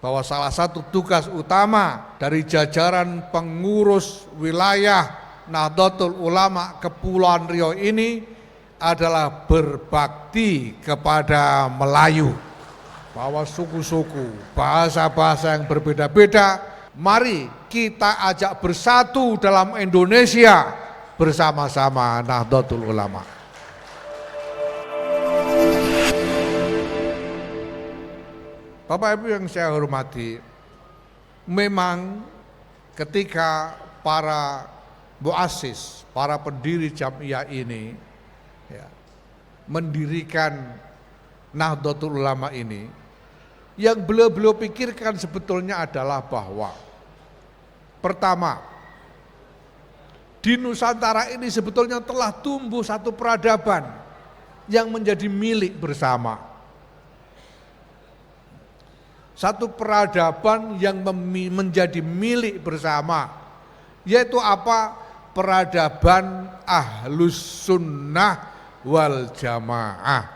bahwa salah satu tugas utama dari jajaran pengurus wilayah Nahdlatul Ulama Kepulauan Riau ini adalah berbakti kepada Melayu. Bahwa suku-suku, bahasa-bahasa yang berbeda-beda, mari kita ajak bersatu dalam Indonesia bersama-sama Nahdlatul Ulama. Bapak Ibu yang saya hormati, memang ketika para muassis, para pendiri Jam'iyah ini mendirikan Nahdlatul Ulama ini, yang beliau pikirkan sebetulnya adalah bahwa pertama, di Nusantara ini sebetulnya telah tumbuh satu peradaban yang menjadi milik bersama. Satu peradaban yang menjadi milik bersama, yaitu apa? Peradaban Ahlus Sunnah wal Jamaah.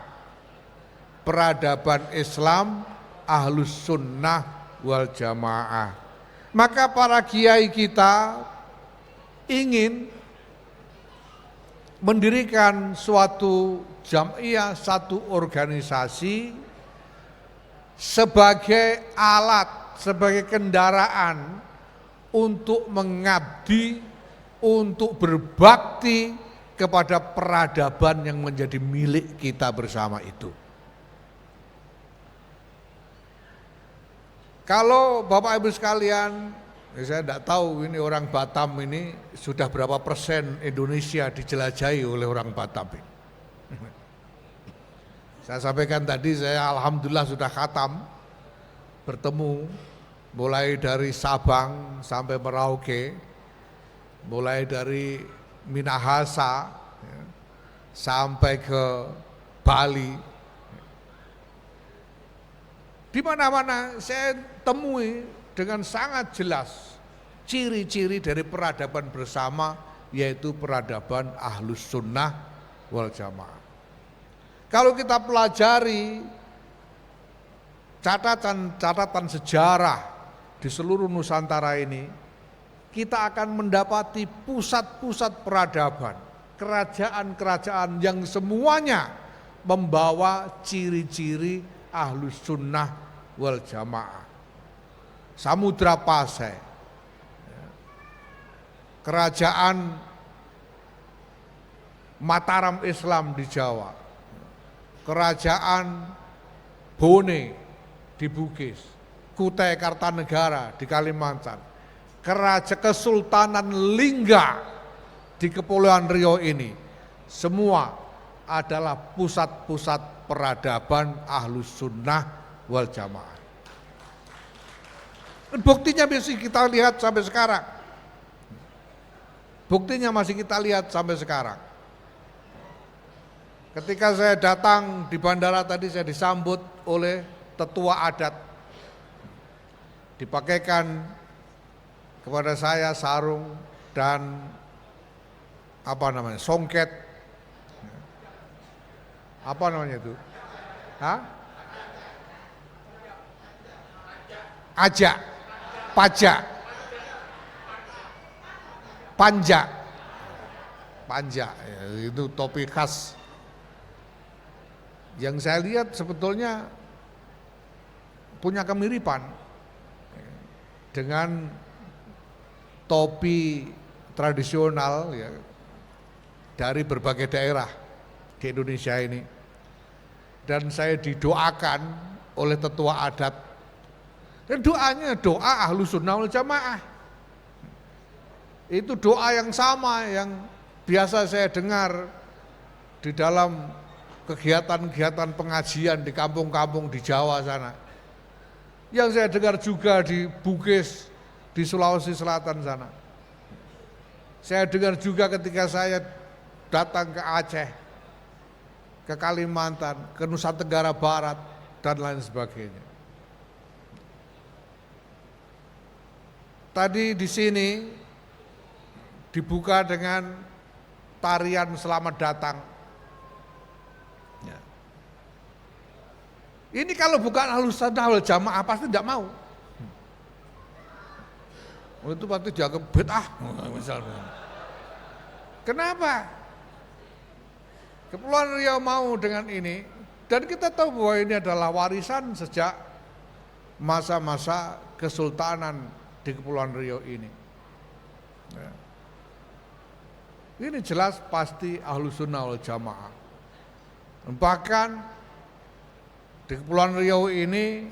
Peradaban Islam Ahlus Sunnah wal Jamaah. Maka para kiai kita ingin mendirikan suatu jam'iyah, satu organisasi sebagai alat, sebagai kendaraan untuk mengabdi, untuk berbakti kepada peradaban yang menjadi milik kita bersama itu. Kalau Bapak Ibu sekalian, saya tidak tahu ini orang Batam ini sudah berapa persen Indonesia dijelajahi oleh orang Batam ini. Saya sampaikan tadi, saya alhamdulillah sudah khatam, bertemu mulai dari Sabang sampai Merauke, mulai dari Minahasa sampai ke Bali. Di mana-mana saya temui dengan sangat jelas ciri-ciri dari peradaban bersama, yaitu peradaban Ahlus Sunnah wal Jamaah. Kalau kita pelajari catatan sejarah di seluruh Nusantara ini, kita akan mendapati pusat-pusat peradaban, kerajaan-kerajaan yang semuanya membawa ciri-ciri Ahlus Sunnah wal Jamaah. Samudra Pasai, kerajaan Mataram Islam di Jawa, kerajaan Bone di Bugis, Kutai Kartanegara di Kalimantan, kerajaan Kesultanan Lingga di Kepulauan Riau ini, semua adalah pusat-pusat peradaban Ahlus Sunnah wal Jamaah. Buktinya masih kita lihat sampai sekarang. Buktinya masih kita lihat sampai sekarang. Ketika saya datang di bandara tadi, saya disambut oleh tetua adat. Dipakaikan kepada saya sarung dan songket. Apa namanya itu? Ajak, pajak, panja, itu topi khas. Yang saya lihat sebetulnya punya kemiripan dengan topi tradisional dari berbagai daerah di Indonesia ini. Dan saya didoakan oleh tetua adat. Dan doanya doa Ahlus Sunnah wal Jamaah. Itu doa yang sama yang biasa saya dengar di dalam kegiatan-kegiatan pengajian di kampung-kampung di Jawa sana. Yang saya dengar juga di Bugis, di Sulawesi Selatan sana. Saya dengar juga ketika saya datang ke Aceh, ke Kalimantan, ke Nusa Tenggara Barat, dan lain sebagainya. Tadi di sini dibuka dengan tarian selamat datang. Ini kalau bukan Ahlus Sunnah wal Jamaah pasti tidak mau. itu pasti dianggap bid'ah misalnya. Kenapa? Kepulauan Riau mau dengan ini, dan kita tahu bahwa ini adalah warisan sejak masa-masa kesultanan di Kepulauan Riau ini. Ya. Ini jelas pasti Ahlus Sunnah wal Jamaah. Bahkan di Kepulauan Riau ini,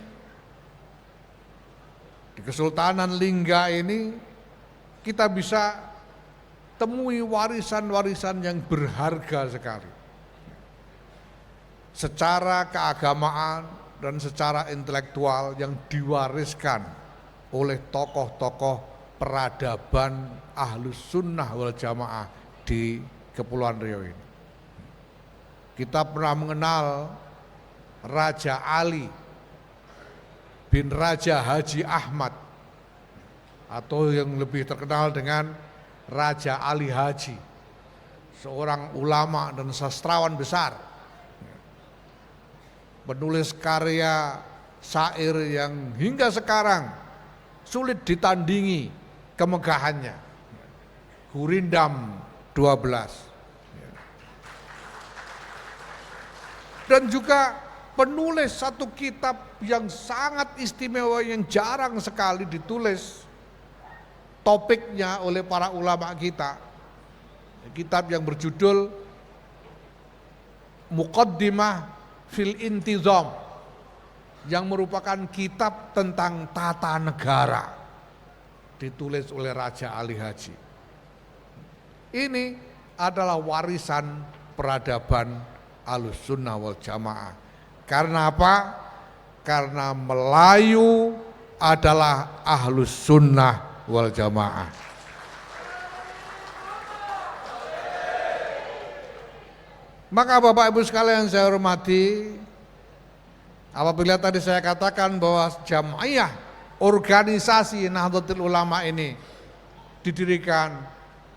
di Kesultanan Lingga ini, kita bisa temui warisan-warisan yang berharga sekali. Secara keagamaan dan secara intelektual yang diwariskan oleh tokoh-tokoh peradaban Ahlus Sunnah wal Jamaah di Kepulauan Riau ini. Kita pernah mengenal Raja Ali bin Raja Haji Ahmad, atau yang lebih terkenal dengan Raja Ali Haji, seorang ulama dan sastrawan besar, penulis karya syair yang hingga sekarang sulit ditandingi kemegahannya, Gurindam 12. Dan juga penulis satu kitab yang sangat istimewa yang jarang sekali ditulis topiknya oleh para ulama kita. Kitab yang berjudul Muqaddimah fil Intizam, yang merupakan kitab tentang tata negara, ditulis oleh Raja Ali Haji. Ini adalah warisan peradaban Ahlus Sunnah wal Jamaah. Karena apa? Karena Melayu adalah Ahlus Sunnah wal Jamaah. Maka Bapak Ibu sekalian saya hormati, apabila tadi saya katakan bahwa Jamaiyah, organisasi Nahdlatul Ulama ini didirikan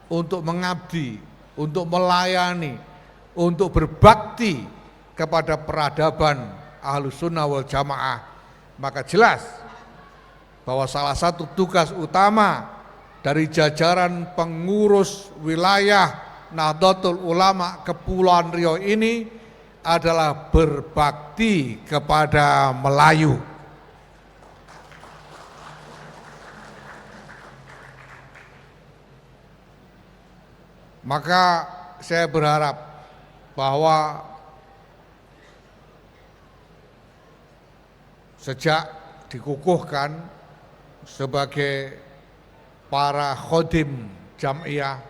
untuk mengabdi, untuk melayani, untuk berbakti kepada peradaban Ahlus Sunnah wal Jamaah, maka jelas bahwa salah satu tugas utama dari jajaran pengurus wilayah Nahdlatul Ulama Kepulauan Riau ini adalah berbakti kepada Melayu. Maka saya berharap bahwa sejak dikukuhkan sebagai para khodim Jam'iyah,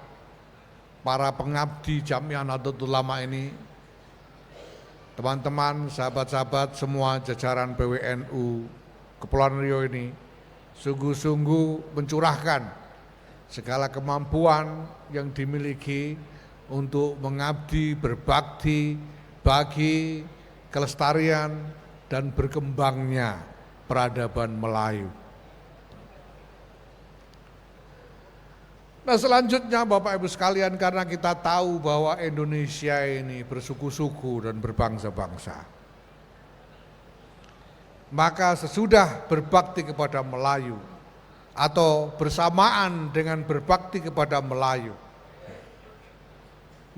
para pengabdi Jam'iyah Nahdlatul Ulama ini, teman-teman, sahabat-sahabat semua jajaran PWNU Kepulauan Riau ini sungguh-sungguh mencurahkan segala kemampuan yang dimiliki untuk mengabdi, berbakti bagi kelestarian dan berkembangnya peradaban Melayu. Nah, selanjutnya Bapak Ibu sekalian, karena kita tahu bahwa Indonesia ini bersuku-suku dan berbangsa-bangsa, maka sesudah berbakti kepada Melayu atau bersamaan dengan berbakti kepada Melayu,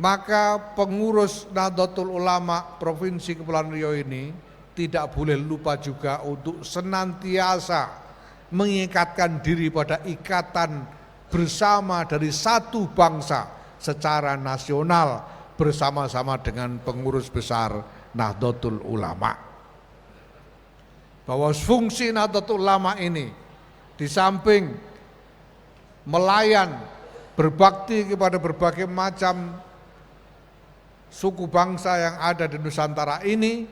maka pengurus Nahdlatul Ulama Provinsi Kepulauan Riau ini tidak boleh lupa juga untuk senantiasa mengikatkan diri pada ikatan bersama dari satu bangsa secara nasional bersama-sama dengan pengurus besar Nahdlatul Ulama. Bahwa fungsi Nahdlatul Ulama ini di samping melayan, berbakti kepada berbagai macam suku bangsa yang ada di Nusantara ini,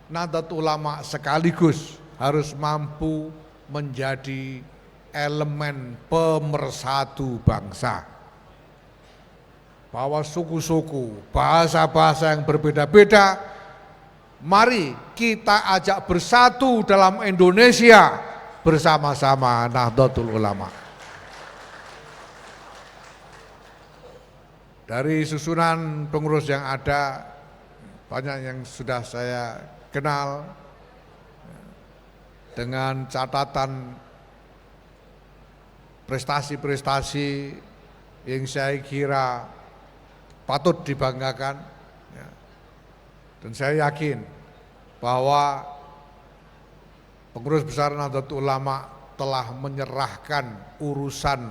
Nahdlatul Ulama sekaligus harus mampu menjadi elemen pemersatu bangsa. Bahwa suku-suku, bahasa-bahasa yang berbeda-beda, mari kita ajak bersatu dalam Indonesia bersama-sama Nahdlatul Ulama. Dari susunan pengurus yang ada, banyak yang sudah saya kenal, dengan catatan prestasi-prestasi yang saya kira patut dibanggakan, ya. Dan saya yakin bahwa pengurus besar Nahdlatul Ulama telah menyerahkan urusan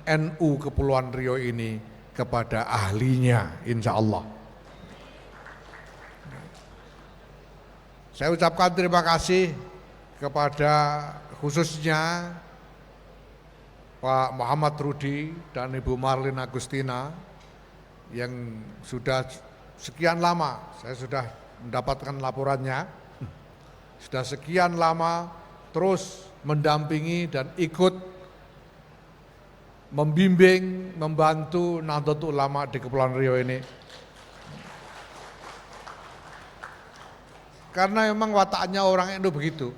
NU Kepulauan Riau ini kepada ahlinya, insya Allah. Saya ucapkan terima kasih kepada khususnya Pak Muhammad Rudi dan Ibu Marlin Agustina yang sudah sekian lama, saya sudah mendapatkan laporannya, sudah sekian lama terus mendampingi dan ikut membimbing, membantu Nahdlatul Ulama di Kepulauan Riau ini. Karena memang wataknya orang NU begitu.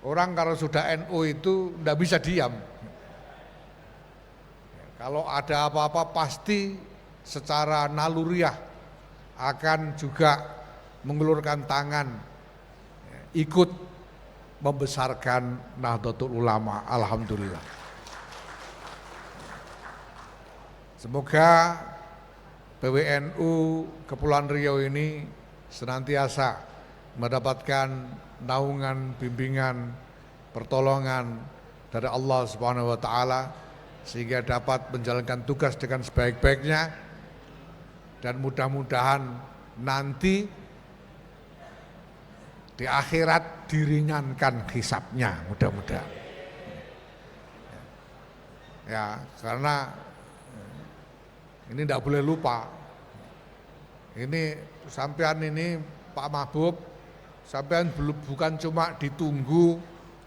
Orang kalau sudah NU itu tidak bisa diam. Kalau ada apa-apa pasti secara naluriah akan juga mengulurkan tangan, ikut membesarkan Nahdlatul Ulama. Alhamdulillah. Semoga PWNU Kepulauan Riau ini senantiasa mendapatkan naungan, bimbingan, pertolongan dari Allah Subhanahu wa taala sehingga dapat menjalankan tugas dengan sebaik-baiknya dan mudah-mudahan nanti di akhirat diringankan hisabnya, mudah-mudahan. Ya, karena ini tidak boleh lupa. Ini sampean ini Pak Mahbub, sampean bukan cuma ditunggu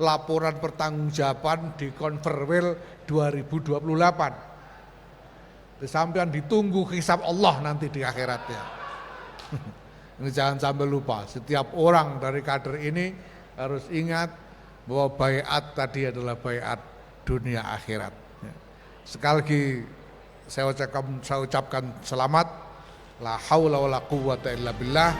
laporan pertanggungjawaban di Konferwil 2028. Sampean ditunggu hisab Allah nanti di akhiratnya. Ini jangan sampai lupa, setiap orang dari kader ini harus ingat bahwa baiat tadi adalah baiat dunia akhirat. Sekali lagi saya ucapkan selamat. La haula wala quwwata illa billah.